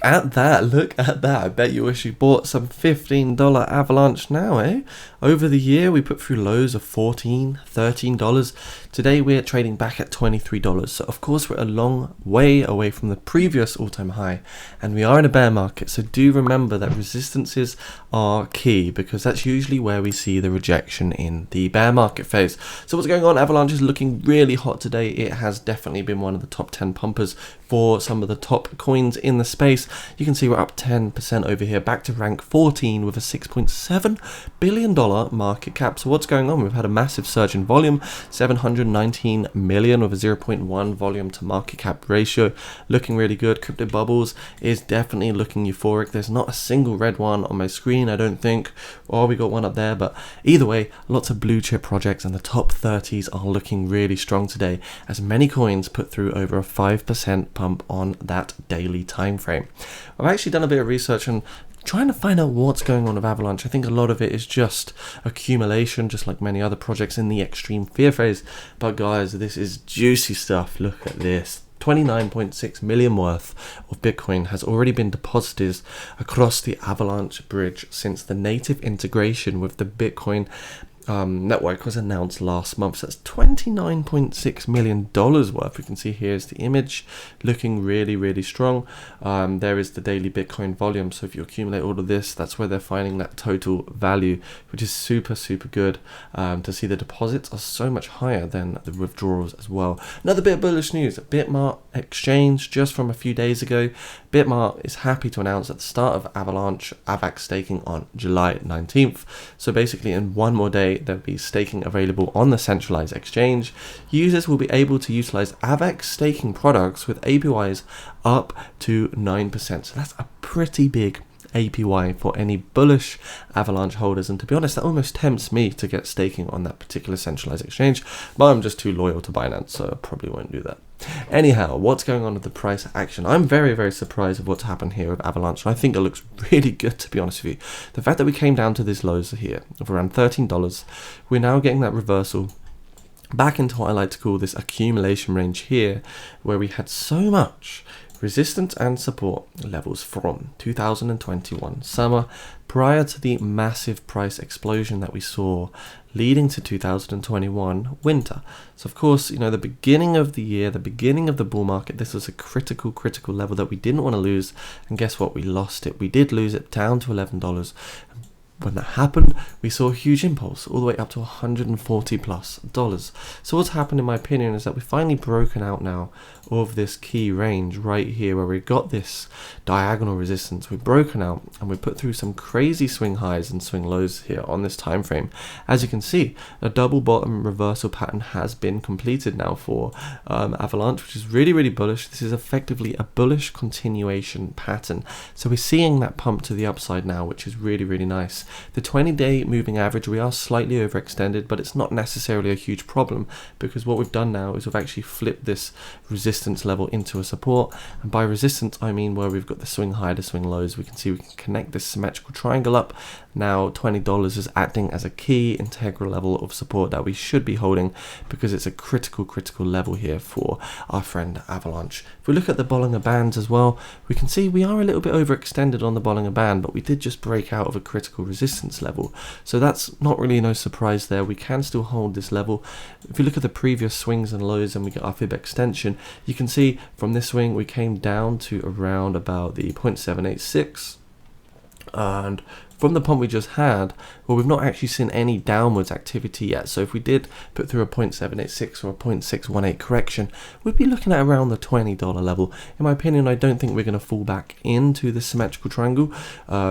at that, look at that. I bet you wish you bought some $15 Avalanche now, eh? Over the year, we put through lows of $14, $13. Today, we're trading back at $23. So, of course, we're a long way away from the previous all-time high. And we are in a bear market. So, do remember that resistances are key because that's usually where we see the rejection in the bear market phase. So, what's going on? Avalanche is looking really hot today. It has definitely been one of the top 10 pumpers for some of the top coins in the space. You can see we're up 10% over here, back to rank 14 with a $6.7 billion market cap. So what's going on? We've had a massive surge in volume, 719 million with a 0.1 volume to market cap ratio, looking really good. Crypto bubbles is definitely looking euphoric. There's not a single red one on my screen, I don't think. Or we got one up there, but either way, lots of blue chip projects and the top 30s are looking really strong today, as many coins put through over a 5% pump on that daily time frame. I've actually done a bit of research and trying to find out what's going on with Avalanche. I think a lot of it is just accumulation, just like many other projects in the extreme fear phase. But guys, this is juicy stuff. Look at this. 29.6 million worth of Bitcoin has already been deposited across the Avalanche bridge since the native integration with the Bitcoin network was announced last month. So that's $29.6 million worth. We can see here's the image looking really strong. There is the daily Bitcoin volume. So if you accumulate all of this, that's where they're finding that total value, which is super good. To see the deposits are so much higher than the withdrawals as well. Another bit of bullish news. Bitmart exchange just from a few days ago. Bitmart is happy to announce at the start of Avalanche AVAX staking on July 19th. So basically in one more day, there'll be staking available on the centralized exchange. Users will be able to utilize AVAX staking products with APYs up to 9%. So that's a pretty big APY for any bullish Avalanche holders, and to be honest, that almost tempts me to get staking on that particular centralized exchange, but I'm just too loyal to Binance, so I probably won't do that. Anyhow, what's going on with the price action? I'm very surprised with what's happened here with Avalanche, and I think it looks really good, to be honest with you. The fact that we came down to these lows here of around $13, we're now getting that reversal back into what I like to call this accumulation range here, where we had so much resistance and support levels from 2021 summer prior to the massive price explosion that we saw leading to 2021 winter. So of course, you know, the beginning of the year, the beginning of the bull market, this was a critical level that we didn't want to lose, and guess what? We lost it. We did lose it down to $11. When that happened, we saw a huge impulse all the way up to $140+. So what's happened, in my opinion, is that we've finally broken out now of this key range right here where we got this diagonal resistance. We've broken out and we put through some crazy swing highs and swing lows here on this time frame. As you can see, a double bottom reversal pattern has been completed now for Avalanche, which is really bullish. This is effectively a bullish continuation pattern. So we're seeing that pump to the upside now, which is really nice. The 20-day moving average, we are slightly overextended, but it's not necessarily a huge problem, because what we've done now is we've actually flipped this resistance level into a support. And by resistance, I mean where we've got the swing high to swing lows. We can see we can connect this symmetrical triangle up. Now $20 is acting as a key integral level of support that we should be holding, because it's a critical level here for our friend Avalanche. If we look at the Bollinger Bands as well, we can see we are a little bit overextended on the Bollinger Band, but we did just break out of a critical resistance level. So that's not really no surprise there. We can still hold this level. If you look at the previous swings and lows and we get our fib extension, you can see from this swing we came down to around about the 0.786, and from the pump we just had, well, we've not actually seen any downwards activity yet. So if we did put through a 0.786 or a 0.618 correction, we'd be looking at around the $20 level. In my opinion, I don't think we're going to fall back into the symmetrical triangle.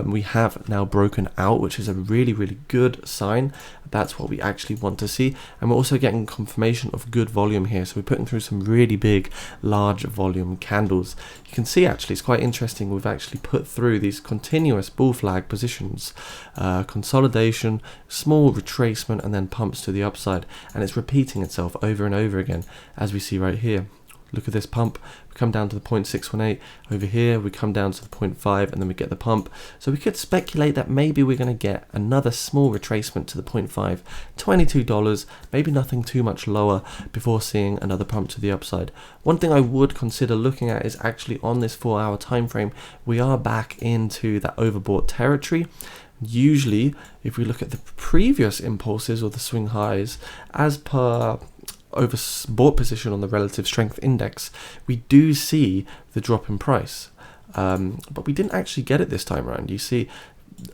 We have now broken out, which is a really good sign. That's what we actually want to see. And we're also getting confirmation of good volume here. So we're putting through some really big, large volume candles. You can see actually, it's quite interesting. We've actually put through these continuous bull flag positions, consolidation, small retracement, and then pumps to the upside. And it's repeating itself over and over again, as we see right here. Look at this pump. We come down to the 0.618. Over here, we come down to the 0.5, and then we get the pump. So we could speculate that maybe we're going to get another small retracement to the 0.5, $22, maybe nothing too much lower before seeing another pump to the upside. One thing I would consider looking at is actually on this 4-hour time frame, we are back into that overbought territory. Usually, if we look at the previous impulses or the swing highs, as per overbought position on the relative strength index, we do see the drop in price, but we didn't actually get it this time around. You see,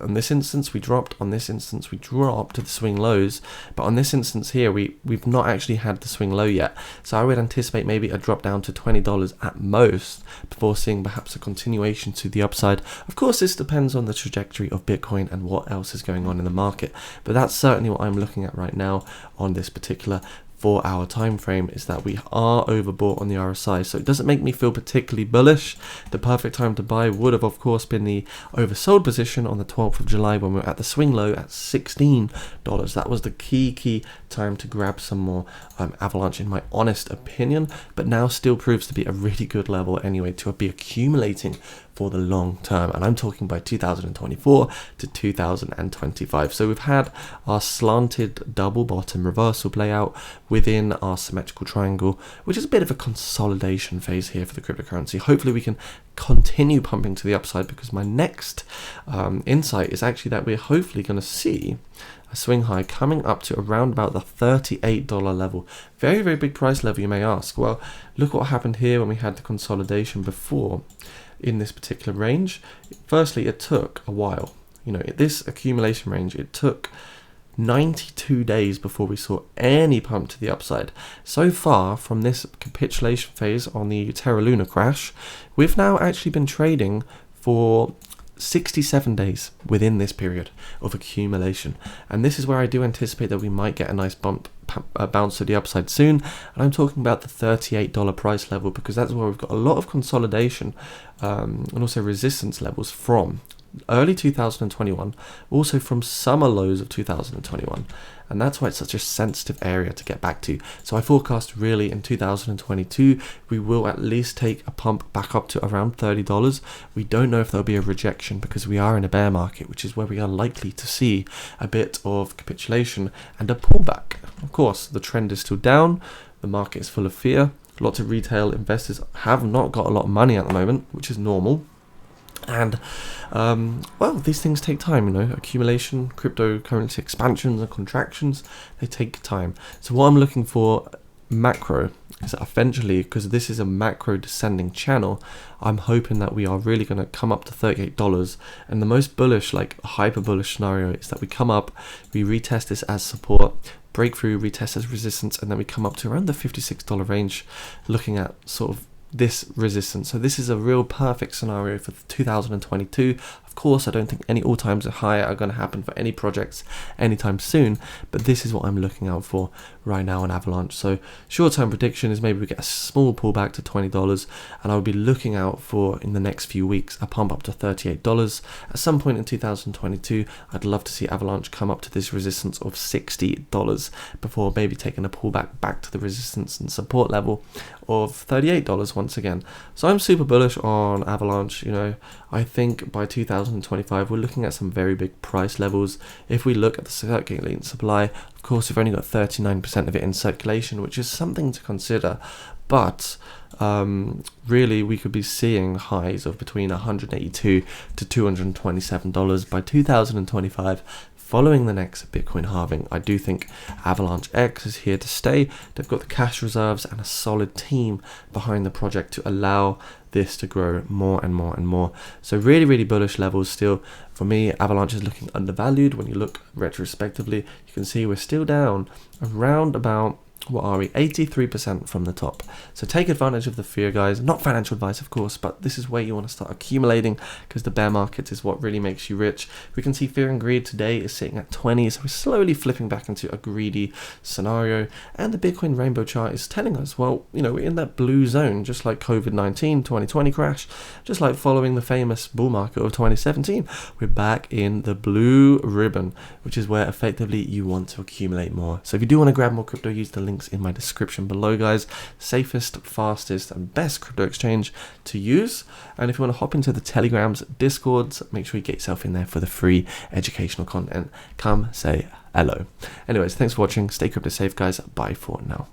on this instance we dropped, on this instance we dropped to the swing lows, but on this instance here we've not actually had the swing low yet. So I would anticipate maybe a drop down to $20 at most before seeing perhaps a continuation to the upside. Of course, this depends on the trajectory of Bitcoin and what else is going on in the market, but that's certainly what I'm looking at right now on this particular 4-hour time frame, is that we are overbought on the RSI. So it doesn't make me feel particularly bullish. The perfect time to buy would have, of course, been the oversold position on the 12th of July when we were at the swing low at $16. That was the key time to grab some more Avalanche, in my honest opinion, but now still proves to be a really good level anyway to be accumulating for the long term, and I'm talking by 2024 to 2025. So we've had our slanted double bottom reversal play out within our symmetrical triangle, which is a bit of a consolidation phase here for the cryptocurrency. Hopefully we can continue pumping to the upside, because my next insight is actually that we're hopefully going to see a swing high coming up to around about the $38 level. Very, very big price level, you may ask. Well, look what happened here when we had the consolidation before in this particular range. Firstly, it took a while. This accumulation range, it took 92 days before we saw any pump to the upside. So far from this capitulation phase on the Terra Luna crash, we've now actually been trading for 67 days within this period of accumulation, and this is where I do anticipate that we might get a nice bounce to the upside soon. And I'm talking about the $38 price level, because that's where we've got a lot of consolidation and also resistance levels from early 2021, also from summer lows of 2021, and that's why it's such a sensitive area to get back to. So I forecast really in 2022 we will at least take a pump back up to around $30. We don't know if there'll be a rejection, because we are in a bear market, which is where we are likely to see a bit of capitulation and a pullback. Of course, the trend is still down, the market is full of fear, lots of retail investors have not got a lot of money at the moment, which is normal. And well, these things take time, accumulation, cryptocurrency expansions and contractions, they take time. So what I'm looking for macro is that eventually, because this is a macro descending channel, I'm hoping that we are really going to come up to $38. And the most bullish, like hyper bullish scenario, is that we come up, we retest this as support, breakthrough, retest as resistance, and then we come up to around the $56 range, looking at sort of this resistance. So this is a real perfect scenario for 2022. Of course, I don't think any all-times high are going to happen for any projects anytime soon, but this is what I'm looking out for right now on Avalanche. So short-term prediction is maybe we get a small pullback to $20, and I would be looking out for, in the next few weeks, a pump up to $38. At some point in 2022, I'd love to see Avalanche come up to this resistance of $60 before maybe taking a pullback back to the resistance and support level of $38 once again. So I'm super bullish on Avalanche. I think by 2025 we're looking at some very big price levels. If we look at the circulating supply, of course we've only got 39% of it in circulation, which is something to consider, but really we could be seeing highs of between $182 to $227 by 2025. Following the next Bitcoin halving, I do think Avalanche X is here to stay. They've got the cash reserves and a solid team behind the project to allow this to grow more and more and more. So really, really bullish levels still. For me, Avalanche is looking undervalued. When you look retrospectively, you can see we're still down around about, what are we, 83% from the top. So take advantage of the fear, guys. Not financial advice, of course, but this is where you want to start accumulating, because the bear market is what really makes you rich. We can see fear and greed today is sitting at 20, so we're slowly flipping back into a greedy scenario. And the Bitcoin rainbow chart is telling us, well, we're in that blue zone, just like COVID-19, 2020 crash, just like following the famous bull market of 2017. We're back in the blue ribbon, which is where effectively you want to accumulate more. So if you do want to grab more crypto, use the link links in my description below, guys. Safest, fastest, and best crypto exchange to use. And if you want to hop into the Telegrams, Discords, make sure you get yourself in there for the free educational content. Come say hello. Anyways, thanks for watching. Stay crypto safe, guys. Bye for now.